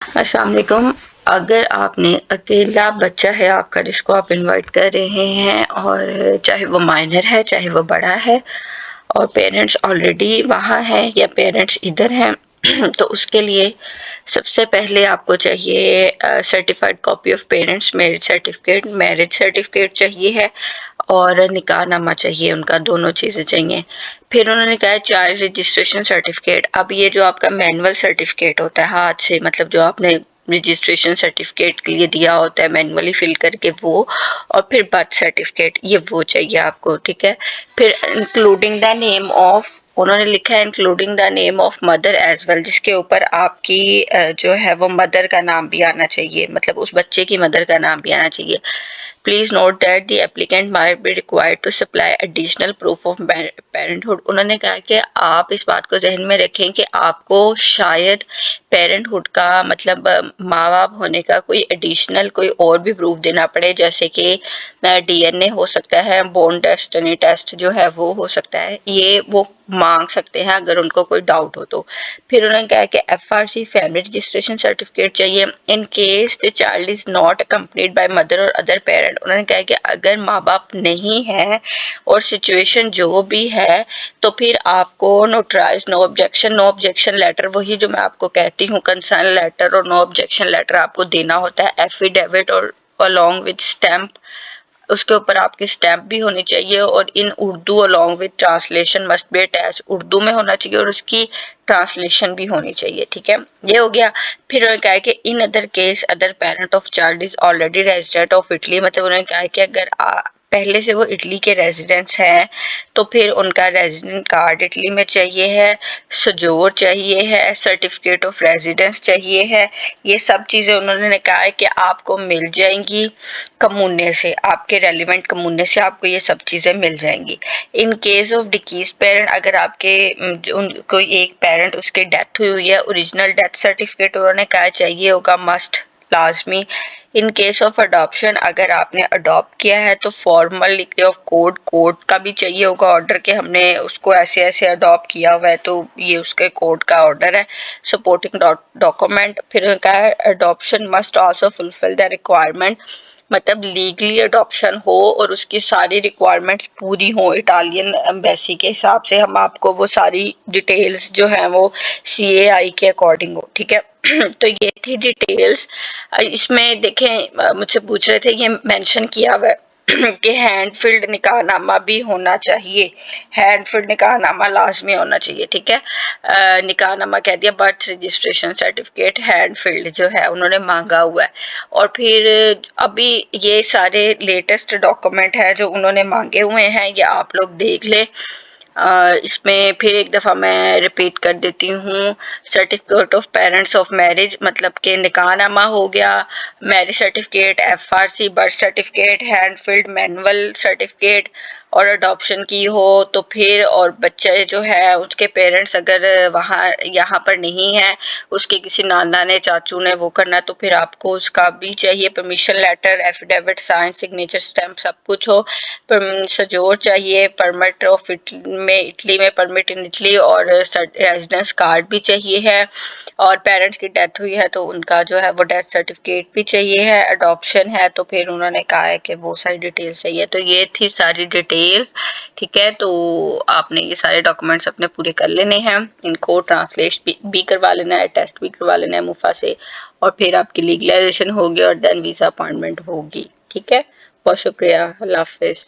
अस्सलाम वालेकुम। अगर आपने अकेला बच्चा है आपका जिसको आप इनवाइट कर रहे हैं और चाहे वो माइनर है चाहे वो बड़ा है और पेरेंट्स ऑलरेडी वहाँ हैं या पेरेंट्स इधर हैं तो उसके लिए सबसे पहले आपको चाहिए certified copy of parents marriage certificate चाहिए है और निकाहनामा चाहिए, उनका दोनों चीज़ें चाहिए। फिर उन्होंने कहा है चाइल्ड रजिस्ट्रेशन सर्टिफिकेट। अब ये जो आपका मैनुअल सर्टिफिकेट होता है हाथ से, मतलब जो आपने रजिस्ट्रेशन सर्टिफिकेट के लिए दिया होता है मैनुअली फिल करके वो, और फिर बर्थ सर्टिफिकेट, ये वो चाहिए आपको, ठीक है। फिर इंक्लूडिंग द नेम ऑफ, उन्होंने लिखा है including the name of mother as well, जिसके ऊपर आपकी जो है वो मदर का नाम भी आना चाहिए, मतलब उस बच्चे की मदर का नाम भी आना चाहिए। Please note that the applicant might be required to supply additional proof of parenthood. उन्होंने कहा कि आप इस बात को जहन में रखें कि आपको शायद पेरेंटहुड का मतलब माँ बाप होने का कोई एडिशनल कोई और भी प्रूफ देना पड़े, जैसे कि डीएनए हो सकता है, बोन टेस्ट, टनी टेस्ट जो है वो हो सकता है, ये वो मांग सकते हैं अगर उनको कोई डाउट हो तो। फिर उन्होंने कहा कि एफआरसी फैमिली रजिस्ट्रेशन सर्टिफिकेट चाहिए in case the child is not accompanied by mother और अदर पेरेंट। उन्होंने कहा कि अगर माँ बाप नहीं है और सिचुएशन जो भी है तो फिर आपको नोटराइज नो ऑब्जेक्शन लेटर, वही जो मैं आपको कहती हूँ कंसर्न लेटर और नो ऑब्जेक्शन लेटर आपको देना होता है, एफिडेविट और अलॉन्ग विद स्टैम्प, उसके ऊपर आपकी स्टैम्प भी होनी चाहिए, और in Urdu along with translation must be attach, Urdu में होना चाहिए और उसकी ट्रांसलेशन भी होनी चाहिए, ठीक है। ये हो गया। फिर उन्होंने कहा है कि in other case other parent of child is already resident of Italy, मतलब उन्होंने कहा है कि अगर पहले से वो इटली के रेजिडेंट्स हैं तो फिर उनका रेजिडेंट कार्ड इटली में चाहिए है, सजोर चाहिए है, सर्टिफिकेट ऑफ रेजिडेंस चाहिए है। ये सब चीज़ें उन्होंने कहा है कि आपको मिल जाएंगी कमूने से, आपके रेलिवेंट कमूने से आपको ये सब चीज़ें मिल जाएंगी। इन केस ऑफ डिकीज पेरेंट, अगर आपके कोई एक पेरेंट उसकी डेथ हुई है, ओरिजिनल डेथ सर्टिफिकेट उन्होंने कहा चाहिए होगा, मस्ट, लाजमी। इन केस ऑफ अडॉप्शन, अगर आपने अडॉप्ट किया है तो फॉर्मल डिक्री ऑफ कोर्ट का भी चाहिए होगा ऑर्डर के हमने उसको ऐसे ऐसे अडॉप्ट किया हुआ है, तो ये उसके कोर्ट का ऑर्डर है, सपोर्टिंग डॉक्यूमेंट। फिर कहा है adoption must also fulfil the requirement, मतलब लीगली अडॉप्शन हो और उसकी सारी रिक्वायरमेंट्स पूरी हो इटालियन एम्बेसी के हिसाब से, हम आपको वो सारी डिटेल्स जो है वो CAI के अकॉर्डिंग हो, ठीक है। तो ये थी डिटेल्स। इसमें देखें मुझसे पूछ रहे थे, ये मेंशन किया हुआ है कि हैंड फिल्ड निकाहनामा भी होना चाहिए, हैंड फिल्ड निकाहनामा लाजमी होना चाहिए, ठीक है। निकाहनामा कह दिया, birth registration certificate hand field जो है उन्होंने मांगा हुआ है। और फिर अभी ये सारे लेटेस्ट डॉक्यूमेंट है जो उन्होंने मांगे हुए हैं, ये आप लोग देख लें। इसमें फिर एक दफ़ा मैं रिपीट कर देती हूँ, certificate of parents of marriage, मतलब कि निकाहनामा हो गया, marriage certificate, FRC, birth certificate, hand field manual certificate, और अडॉप्शन की हो तो फिर, और बच्चे जो है उसके पेरेंट्स अगर वहाँ यहाँ पर नहीं है, उसके किसी नाना ने चाचू ने वो करना, तो फिर आपको उसका भी चाहिए, permission letter, affidavit, sign, signature, stamp, सब कुछ हो। सजोर चाहिए, परमिट ऑफ इटली में परमिट इन इटली, और रेजिडेंस कार्ड भी चाहिए है, और पेरेंट्स की डेथ हुई है तो उनका जो है वो डेथ सर्टिफिकेट भी चाहिए है, अडॉप्शन है तो फिर उन्होंने कहा है कि वो सारी डिटेल्स चाहिए। तो ये थी सारी डिटेल्स, ठीक है। तो आपने ये सारे डॉक्यूमेंट्स अपने पूरे कर लेने हैं, इनको ट्रांसलेट भी करवा लेना है, टेस्ट भी करवा लेना है मुफा से, और फिर आपकी लीगलाइजेशन होगी और देन वीज़ा अपॉइंटमेंट होगी, ठीक है। बहुत शुक्रिया, अल्लाह हाफिज़।